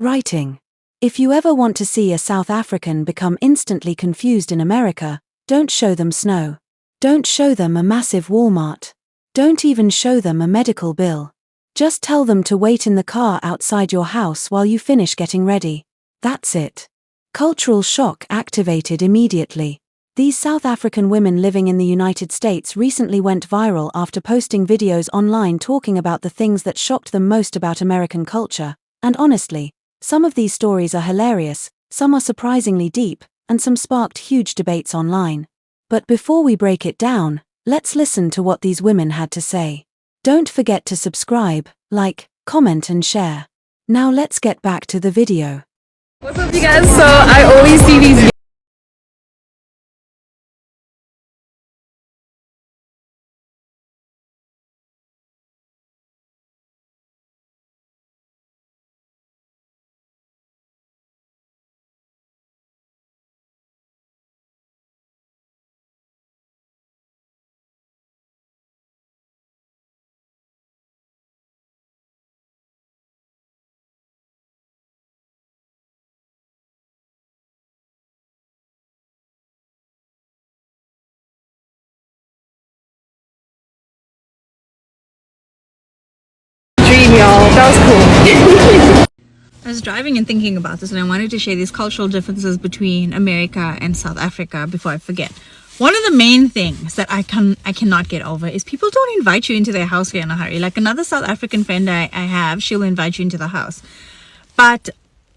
Writing. If you ever want to see a South African become instantly confused in America, don't show them snow. Don't show them a massive Walmart. Don't even show them a medical bill. Just tell them to wait in the car outside your house while you finish getting ready. That's it. Cultural shock activated immediately. These South African women living in the United States recently went viral after posting videos online talking about the things that shocked them most about American culture, and honestly, some of these stories are hilarious, some are surprisingly deep, and some sparked huge debates online. But before we break it down, let's listen to what these women had to say. Don't forget to subscribe, like, comment and share. Now let's get back to the video. What's up, you guys? So I always see these dream, y'all. That was cool. I was driving and thinking about this, and I wanted to share these cultural differences between America and South Africa before I forget. One of the main things that I cannot get over is people don't invite you into their house in a hurry. Like another South African friend I have, she'll invite you into the house. But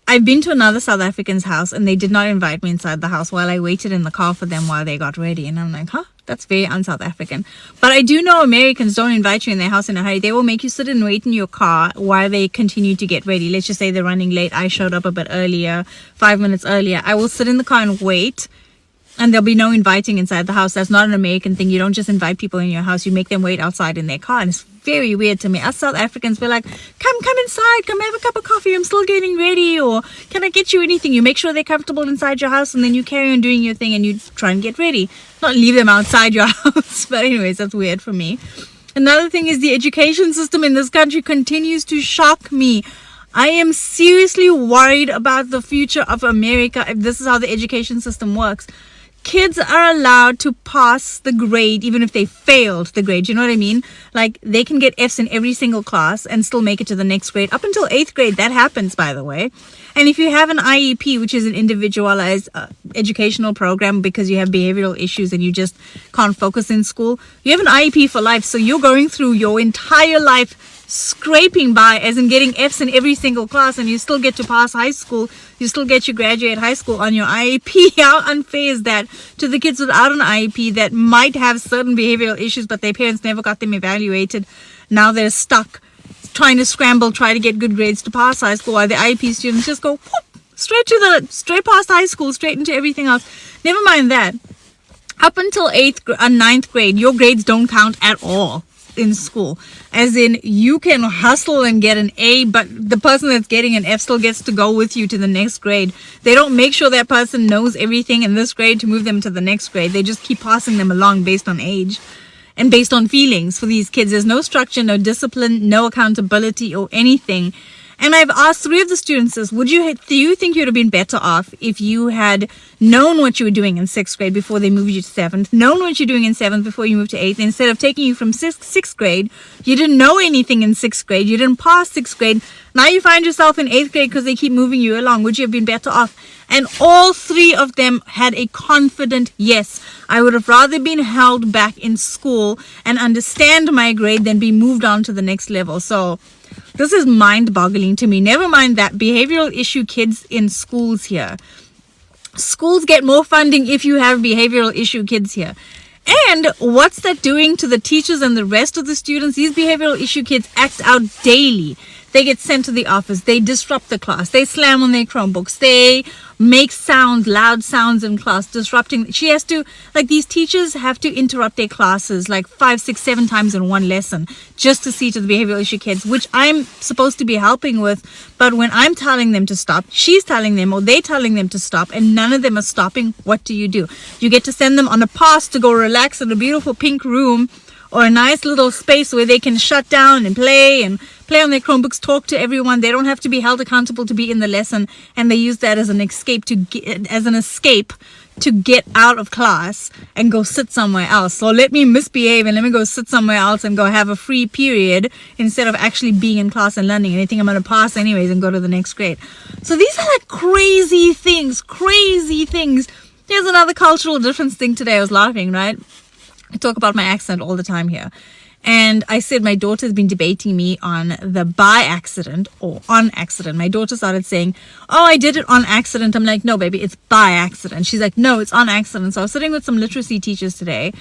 I've been to another South African's house and they did not invite me inside the house while I waited in the car for them while they got ready. And I'm like, huh? That's very un-South African. But I do know Americans don't invite you in their house in a hurry. They will make you sit and wait in your car while they continue to get ready. Let's just say they're running late. I showed up a bit earlier, 5 minutes earlier. I will sit in the car and wait. And there'll be no inviting inside the house. That's not an American thing. You don't just invite people in your house. You make them wait outside in their car. And it's very weird to me. Us South Africans, we're like, come inside. Come have a cup of coffee. I'm still getting ready. Or can I get you anything? You make sure they're comfortable inside your house. And then you carry on doing your thing and you try and get ready. Not leave them outside your house. But anyways, that's weird for me. Another thing is the education system in this country continues to shock me. I am seriously worried about the future of America if this is how the education system works. Kids are allowed to pass the grade even if they failed the grade. You know what I mean? Like they can get F's in every single class and still make it to the next grade. Up until 8th grade, that happens, by the way. And if you have an IEP, which is an individualized educational program because you have behavioral issues and you just can't focus in school, you have an IEP for life. So you're going through your entire life scraping by, as in getting F's in every single class, and you still get to pass high school. You still get to graduate high school on your IEP. How unfair is that to the kids without an IEP that might have certain behavioral issues, but their parents never got them evaluated? Now they're stuck trying to scramble, try to get good grades to pass high school, while the IEP students just go whoop, straight past high school, straight into everything else. Never mind that. Up until 9th grade, your grades don't count at all in school, as in you can hustle and get an A, but the person that's getting an F still gets to go with you to the next grade. They don't make sure that person knows everything in this grade to move them to the next grade. They just keep passing them along based on age and based on feelings. For these kids, there's no structure, no discipline, no accountability or anything. And I've asked 3 of the students this: do you think you'd have been better off if you had known what you were doing in 6th grade before they moved you to 7th, known what you're doing in 7th before you moved to 8th, instead of taking you from 6th grade, you didn't know anything in 6th grade, you didn't pass 6th grade, now you find yourself in 8th grade because they keep moving you along. Would you have been better off? And all 3 of them had a confident yes. I would have rather been held back in school and understand my grade than be moved on to the next level. So this is mind-boggling to me. Never mind that behavioral issue kids in schools here. Schools get more funding if you have behavioral issue kids here. And what's that doing to the teachers and the rest of the students? These behavioral issue kids act out daily. They get sent to the office. They disrupt the class. They slam on their Chromebooks. They make sounds, loud sounds in class, disrupting. These teachers have to interrupt their classes like 5, 6, 7 times in one lesson just to see to the behavioral issue kids, which I'm supposed to be helping with. But when I'm telling them to stop, she's telling them, or they're telling them to stop, and none of them are stopping. What do? You get to send them on a pass to go relax in a beautiful pink room or a nice little space where they can shut down and play play on their Chromebooks, talk to everyone. They don't have to be held accountable to be in the lesson, and they use that as an escape to get out of class and go sit somewhere else. So let me misbehave and let me go sit somewhere else and go have a free period instead of actually being in class and learning anything. I'm going to pass anyways and go to the next grade. So these are like crazy things. Here's another cultural difference thing today. I was laughing, right? I talk about my accent all the time here. And I said my daughter's been debating me on the by accident or on accident. My daughter started saying, oh, I did it on accident. I'm like, no, baby, it's by accident. She's like, no, it's on accident. So I was sitting with some literacy teachers today,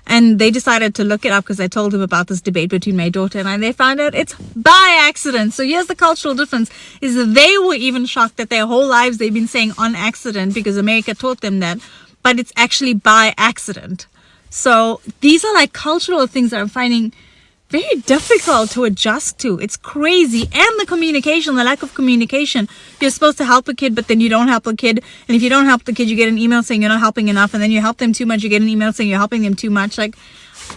and they decided to look it up because I told them about this debate between my daughter and I. They found out it's by accident. So here's the cultural difference, is that they were even shocked that their whole lives they've been saying on accident because America taught them that, but it's actually by accident. So these are like cultural things that I'm finding very difficult to adjust to. It's crazy. And the communication, the lack of communication. You're supposed to help a kid, but then you don't help a kid. And if you don't help the kid, you get an email saying you're not helping enough. And then you help them too much, you get an email saying you're helping them too much. Like,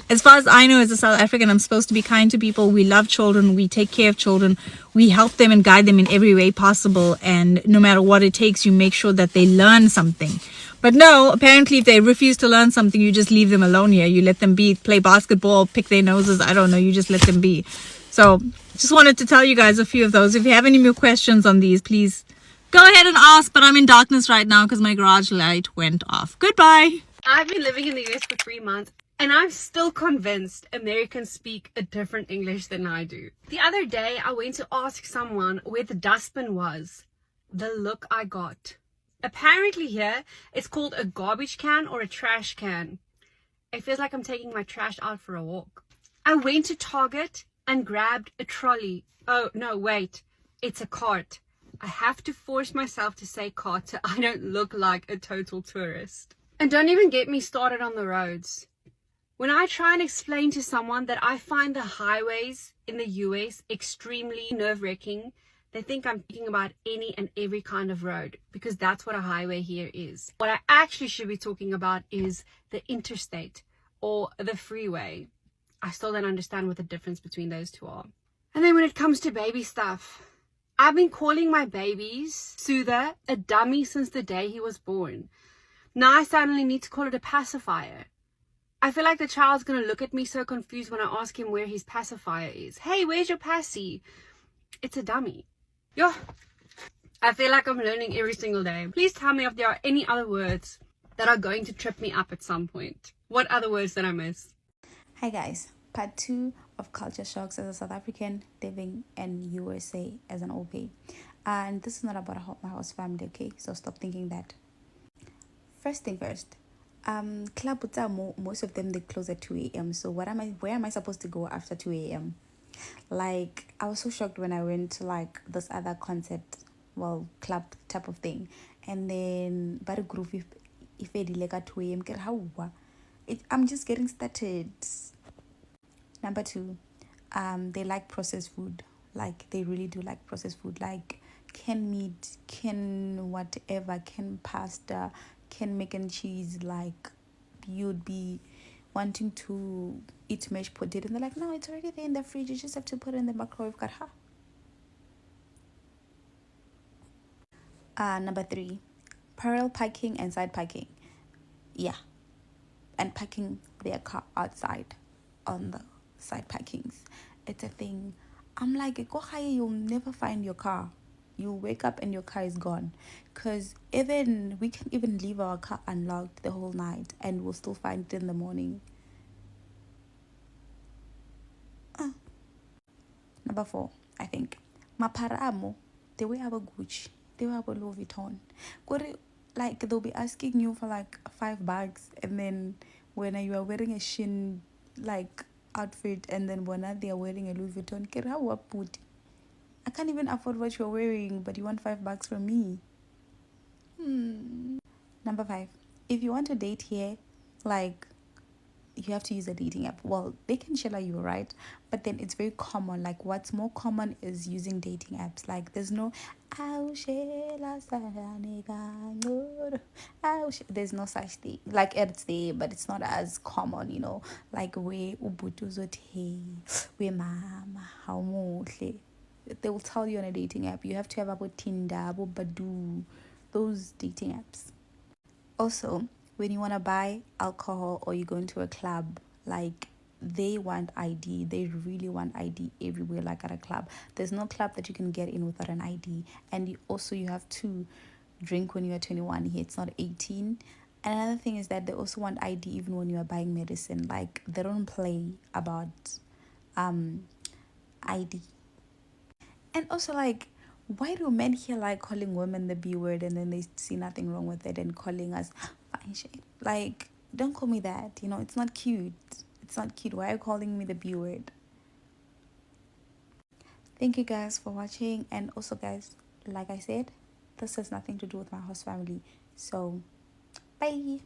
as far as I know, as a South African, I'm supposed to be kind to people. We love children. We take care of children. We help them and guide them in every way possible. And no matter what it takes, you make sure that they learn something. But no, apparently if they refuse to learn something, you just leave them alone here. You let them be, play basketball, pick their noses. I don't know. You just let them be. So just wanted to tell you guys a few of those. If you have any more questions on these, please go ahead and ask. But I'm in darkness right now because my garage light went off. Goodbye. I've been living in the US for 3 months, and I'm still convinced Americans speak a different English than I do. The other day, I went to ask someone where the dustbin was. The look I got. Apparently here, it's called a garbage can or a trash can. It feels like I'm taking my trash out for a walk. I went to Target and grabbed a trolley. Oh, no, wait. It's a cart. I have to force myself to say cart so I don't look like a total tourist. And don't even get me started on the roads. When I try and explain to someone that I find the highways in the US extremely nerve-wracking, they think I'm thinking about any and every kind of road, because that's what a highway here is. What I actually should be talking about is the interstate or the freeway. I still don't understand what the difference between those two are. And then when it comes to baby stuff, I've been calling my baby's soother a dummy since the day he was born. Now I suddenly need to call it a pacifier. I feel like the child's going to look at me so confused when I ask him where his pacifier is. Hey, where's your passy? It's a dummy. Yo, I feel like I'm learning every single day. Please tell me if there are any other words that are going to trip me up at some point. What other words did I miss? Hi guys, part 2 of culture shocks as a South African living in USA as an OP. And this is not about my host family, okay? So stop thinking that. First thing first, club most of them they close at 2 a.m. So where am I supposed to go after 2 a.m.? Like, I was so shocked when I went to like this other concert, well, club type of thing, and then but a group if I like at 2 a.m. I'm just getting started. Number 2, they like processed food. Like, they really do like processed food, like canned meat, canned whatever, canned pasta, canned mac and cheese. Like, you'd be wanting to eat mashed potato, and they're like, no, it's already there in the fridge, you just have to put it in the microwave. Number 3, parallel parking and side parking. Yeah, and parking their car outside on the side parkings. It's a thing. I'm like, go higher, you'll never find your car. You wake up and your car is gone. Because even we can even leave our car unlocked the whole night and we'll still find it in the morning. Number 4, I think. Maparamo, they will have a Gucci, they will have a Louis Vuitton. Like, they'll be asking you for like $5, and then when you are wearing a Shin like outfit, and then when they are wearing a Louis Vuitton, I can't even afford what you're wearing, but you want $5 from me. Number 5, if you want to date here, like, you have to use a dating app. Well, they can share you, right? But then it's very common. Like, what's more common is using dating apps. Like, there's no there's no such thing. Like, it's there, but it's not as common, you know. Like, where ubutu zote, where mama, how muhle. they will tell you on a dating app. You have to have about Tinder, about Badoo, those dating apps. Also, when you want to buy alcohol or you go into a club, like, they want ID. They really want ID everywhere, like at a club. There's no club that you can get in without an ID. And you have to drink when you are 21 here. It's not 18. And another thing is that they also want ID even when you are buying medicine. Like, they don't play about ID. And also, like, why do men here like calling women the B word and then they see nothing wrong with it and calling us fine shit? Like, don't call me that. It's not cute. It's not cute. Why are you calling me the B word? Thank you guys for watching. And also, guys, like I said, this has nothing to do with my host family. So, bye.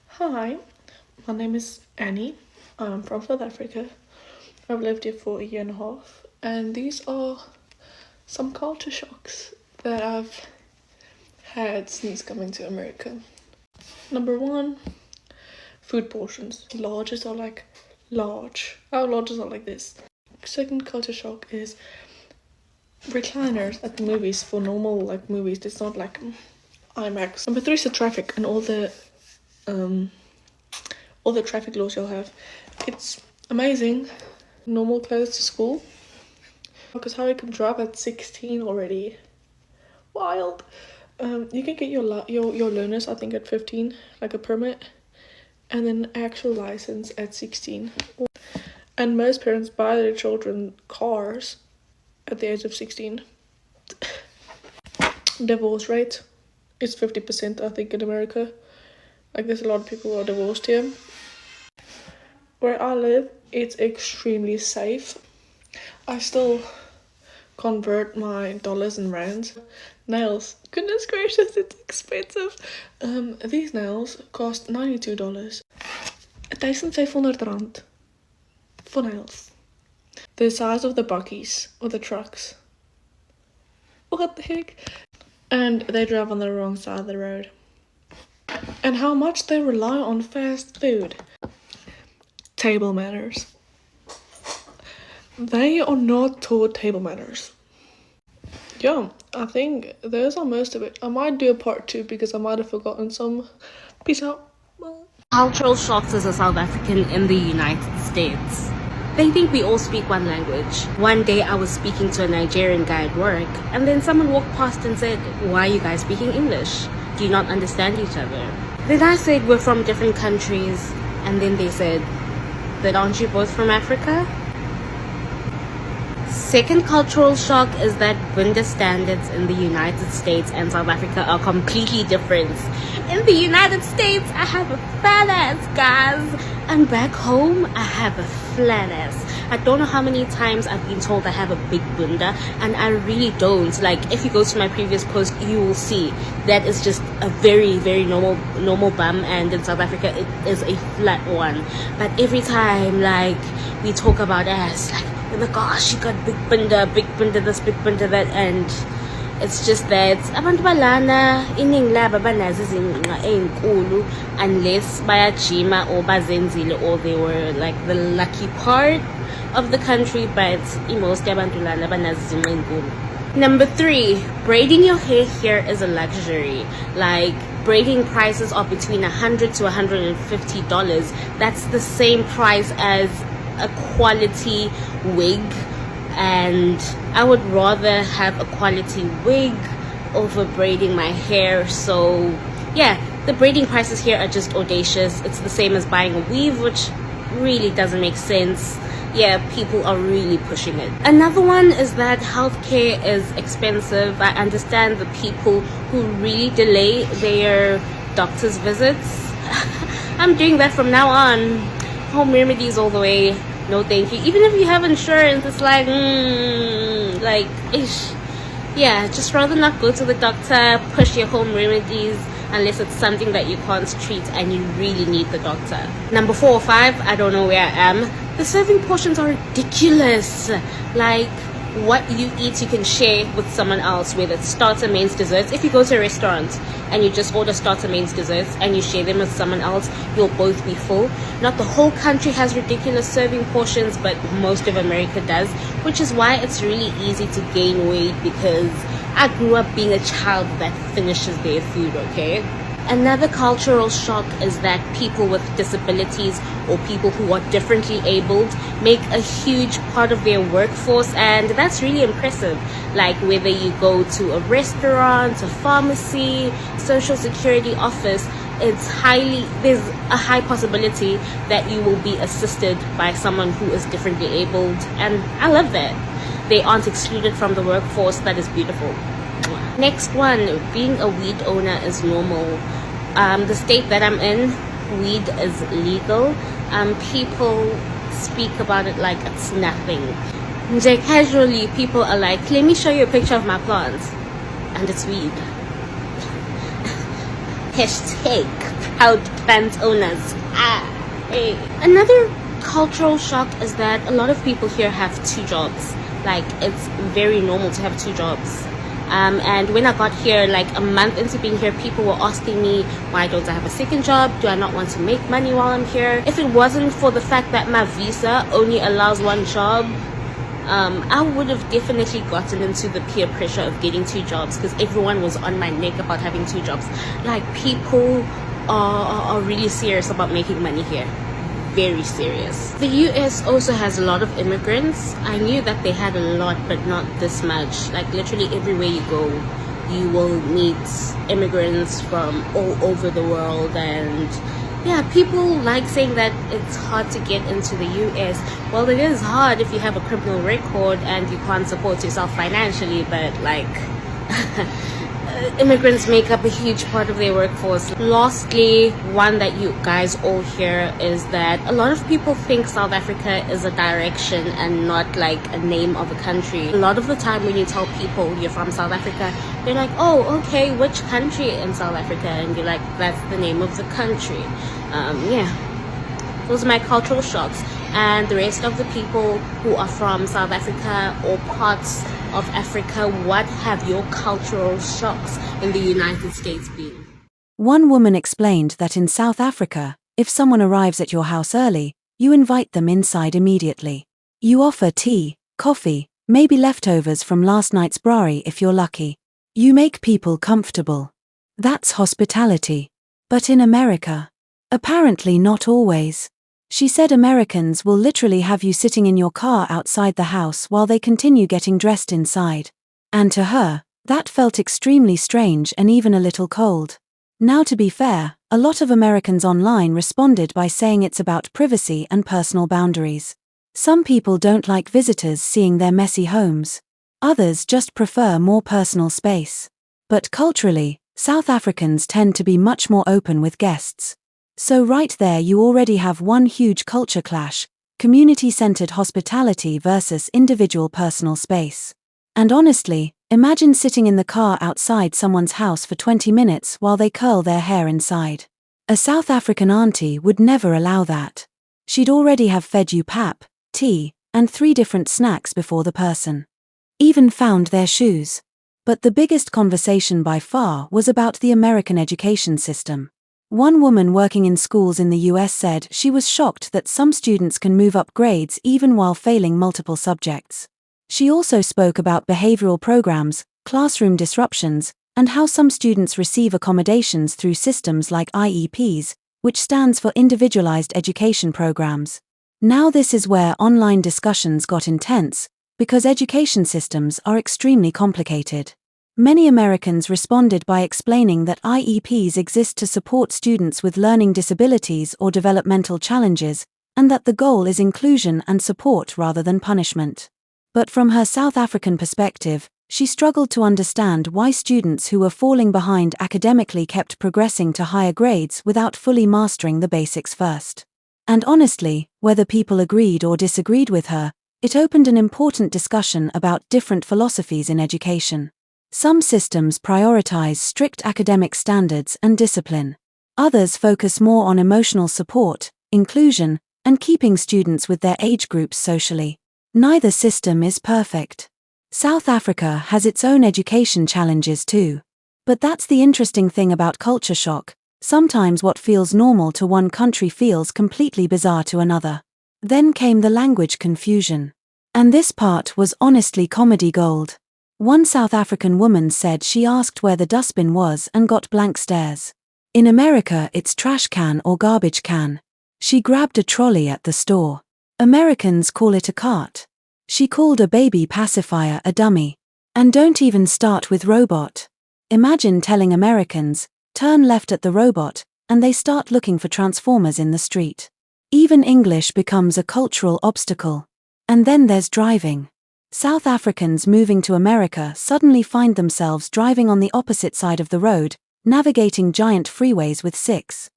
Hi, my name is Annie. I'm from South Africa. I've lived here for a year and a half. And these are some culture shocks that I've had since coming to America. Number one, food portions. Larges are like large. Our larges are like this. Second culture shock is recliners at the movies for normal like movies. It's not like IMAX. Number three is the traffic and all the traffic laws you'll have. It's amazing. Normal clothes to school. Because how you can drive at 16 already. Wild. You can get your learners, I think, at 15, like a permit, and then actual license at 16. And most parents buy their children cars at the age of 16. Divorce rate is 50%, I think, in America. Like, there's a lot of people who are divorced here. Where I live, it's extremely safe. I still convert my dollars and rands. Nails, goodness gracious, it's expensive. These nails cost $92. R1,500 for nails. The size of the buckies or the trucks. What the heck? And they drive on the wrong side of the road. And how much they rely on fast food. Table manners. They are not taught table manners. Yeah, I think those are most of it. I might do a part 2 because I might have forgotten some. Peace out. Bye. Cultural shocks as a South African in the United States. They think we all speak one language. One day I was speaking to a Nigerian guy at work, and then someone walked past and said, "Why are you guys speaking English? Do you not understand each other?" Then I said, "We're from different countries." And then they said, "Then aren't you both from Africa?" Second cultural shock is that gender standards in the United States and South Africa are completely different. In the United States, I have a fat ass, guys. And back home, I have a flat ass. I don't know how many times I've been told I have a big bunda, and I really don't. Like, if you go to my previous post, you will see that is just a very, very normal bum, and in South Africa, it is a flat one. But every time, like, we talk about ass, like, oh my gosh, you got big bunda, this, big bunda, that, and it's just that abantu balana iningi labo banazo izinqa ezinkulu unless bayajima or bazenzile or they were like the lucky part of the country, but most yabantu lana banazo izinqa ezinkulu. Number 3, braiding your hair here is a luxury. Like, braiding prices are between $100 to $150. That's the same price as a quality wig, and I would rather have a quality wig over braiding my hair. So yeah, the braiding prices here are just audacious. It's the same as buying a weave, which really doesn't make sense. Yeah, people are really pushing it. Another one is that healthcare is expensive. I understand the people who really delay their doctor's visits. I'm doing that from now on. Home remedies all the way. No thank you. Even if you have insurance, it's like ish. Yeah, just rather not go to the doctor, push your home remedies unless it's something that you can't treat and you really need the doctor. Number 4 or 5, I don't know where I am. The serving portions are ridiculous. Like, what you eat you can share with someone else, whether it's starter, mains, desserts. If you go to a restaurant and you just order starter, mains, desserts and you share them with someone else, you'll both be full. Not the whole country has ridiculous serving portions, but most of America does, which is why it's really easy to gain weight, because I grew up being a child that finishes their food, okay? Another cultural shock is that people with disabilities or people who are differently abled make a huge part of their workforce, and that's really impressive. Like whether you go to a restaurant, a pharmacy, social security office, there's a high possibility that you will be assisted by someone who is differently abled, and I love that. They aren't excluded from the workforce. That is beautiful. Next one, being a weed owner is normal. The state that I'm in, weed is legal. People speak about it like it's nothing. Casually, people are like, let me show you a picture of my plants, and it's weed. Hashtag proud plant owners. Hey. Another cultural shock is that a lot of people here have 2 jobs. Like, it's very normal to have 2 jobs. And when I got here, like a month into being here, people were asking me, why don't I have a second job? Do I not want to make money while I'm here? If it wasn't for the fact that my visa only allows 1 job, I would have definitely gotten into the peer pressure of getting 2 jobs, because everyone was on my neck about having 2 jobs. Like, people are really serious about making money here. Very serious. The US also has a lot of immigrants. I knew that they had a lot, but not this much. Like literally everywhere you go, you will meet immigrants from all over the world. And yeah, people like saying that it's hard to get into the US. Well, it is hard if you have a criminal record and you can't support yourself financially, but like immigrants make up a huge part of their workforce. Lastly, one that you guys all hear is that a lot of people think South Africa is a direction and not like a name of a country. A lot of the time when you tell people you're from South Africa, they're like, oh, okay, which country in South Africa? And you're like, that's the name of the country. Yeah, those are my cultural shocks. And the rest of the people who are from South Africa or parts of Africa, what have your cultural shocks in the United States been? One woman explained that in South Africa, if someone arrives at your house early, you invite them inside immediately. You offer tea, coffee, maybe leftovers from last night's braai if you're lucky. You make people comfortable. That's hospitality. But in America, apparently not always. She said Americans will literally have you sitting in your car outside the house while they continue getting dressed inside. And to her, that felt extremely strange and even a little cold. Now, to be fair, a lot of Americans online responded by saying it's about privacy and personal boundaries. Some people don't like visitors seeing their messy homes. Others just prefer more personal space. But culturally, South Africans tend to be much more open with guests. So right there you already have one huge culture clash, community-centered hospitality versus individual personal space. And honestly, imagine sitting in the car outside someone's house for 20 minutes while they curl their hair inside. A South African auntie would never allow that. She'd already have fed you pap, tea, and 3 different snacks before the person even found their shoes. But the biggest conversation by far was about the American education system. One woman working in schools in the US said she was shocked that some students can move up grades even while failing multiple subjects. She also spoke about behavioral programs, classroom disruptions, and how some students receive accommodations through systems like IEPs, which stands for Individualized Education Programs. Now this is where online discussions got intense, because education systems are extremely complicated. Many Americans responded by explaining that IEPs exist to support students with learning disabilities or developmental challenges, and that the goal is inclusion and support rather than punishment. But from her South African perspective, she struggled to understand why students who were falling behind academically kept progressing to higher grades without fully mastering the basics first. And honestly, whether people agreed or disagreed with her, it opened an important discussion about different philosophies in education. Some systems prioritize strict academic standards and discipline. Others focus more on emotional support, inclusion, and keeping students with their age groups socially. Neither system is perfect. South Africa has its own education challenges too. But that's the interesting thing about culture shock. Sometimes what feels normal to one country feels completely bizarre to another. Then came the language confusion. And this part was honestly comedy gold. One South African woman said she asked where the dustbin was and got blank stares. In America it's trash can or garbage can. She grabbed a trolley at the store. Americans call it a cart. She called a baby pacifier a dummy. And don't even start with robot. Imagine telling Americans, turn left at the robot, and they start looking for transformers in the street. Even English becomes a cultural obstacle. And then there's driving. South Africans moving to America suddenly find themselves driving on the opposite side of the road, navigating giant freeways with 6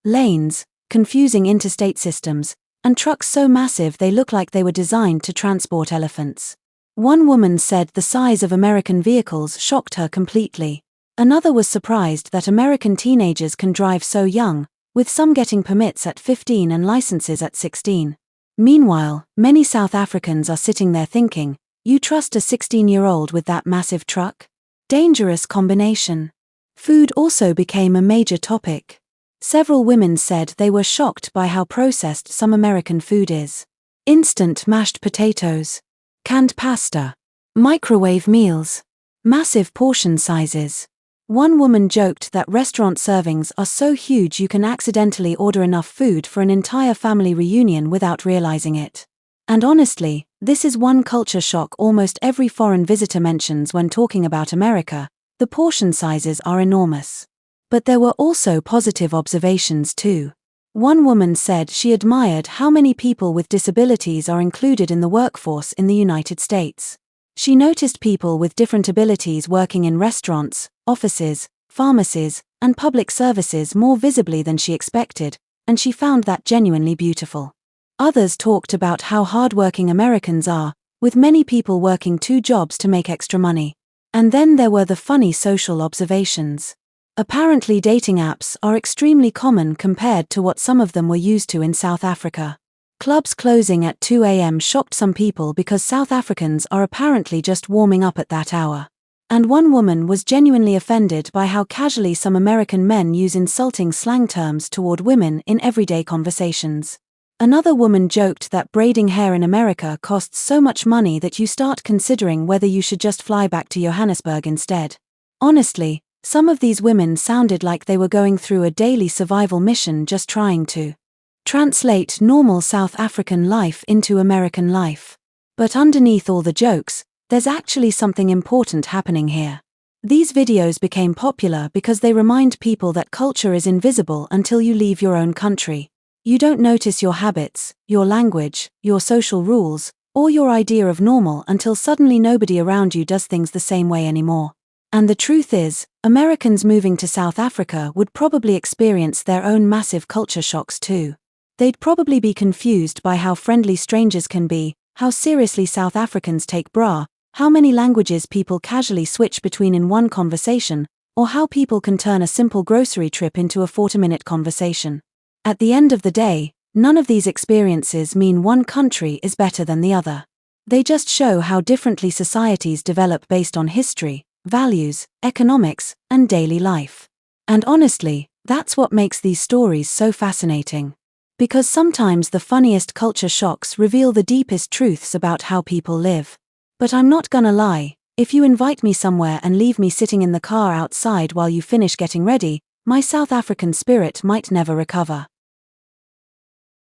lanes, confusing interstate systems, and trucks so massive they look like they were designed to transport elephants. One woman said the size of American vehicles shocked her completely. Another was surprised that American teenagers can drive so young, with some getting permits at 15 and licenses at 16. Meanwhile, many South Africans are sitting there thinking, you trust a 16-year-old with that massive truck? Dangerous combination. Food also became a major topic. Several women said they were shocked by how processed some American food is. Instant mashed potatoes, canned pasta, microwave meals, massive portion sizes. One woman joked that restaurant servings are so huge you can accidentally order enough food for an entire family reunion without realizing it. And honestly, this is one culture shock almost every foreign visitor mentions when talking about America. The portion sizes are enormous. But there were also positive observations too. One woman said she admired how many people with disabilities are included in the workforce in the United States. She noticed people with different abilities working in restaurants, offices, pharmacies, and public services more visibly than she expected, and she found that genuinely beautiful. Others talked about how hardworking Americans are, with many people working 2 jobs to make extra money. And then there were the funny social observations. Apparently dating apps are extremely common compared to what some of them were used to in South Africa. Clubs closing at 2 a.m. shocked some people because South Africans are apparently just warming up at that hour. And one woman was genuinely offended by how casually some American men use insulting slang terms toward women in everyday conversations. Another woman joked that braiding hair in America costs so much money that you start considering whether you should just fly back to Johannesburg instead. Honestly, some of these women sounded like they were going through a daily survival mission just trying to translate normal South African life into American life. But underneath all the jokes, there's actually something important happening here. These videos became popular because they remind people that culture is invisible until you leave your own country. You don't notice your habits, your language, your social rules, or your idea of normal until suddenly nobody around you does things the same way anymore. And the truth is, Americans moving to South Africa would probably experience their own massive culture shocks too. They'd probably be confused by how friendly strangers can be, how seriously South Africans take bra, how many languages people casually switch between in one conversation, or how people can turn a simple grocery trip into a 40-minute conversation. At the end of the day, none of these experiences mean one country is better than the other. They just show how differently societies develop based on history, values, economics, and daily life. And honestly, that's what makes these stories so fascinating. Because sometimes the funniest culture shocks reveal the deepest truths about how people live. But I'm not gonna lie, if you invite me somewhere and leave me sitting in the car outside while you finish getting ready, my South African spirit might never recover.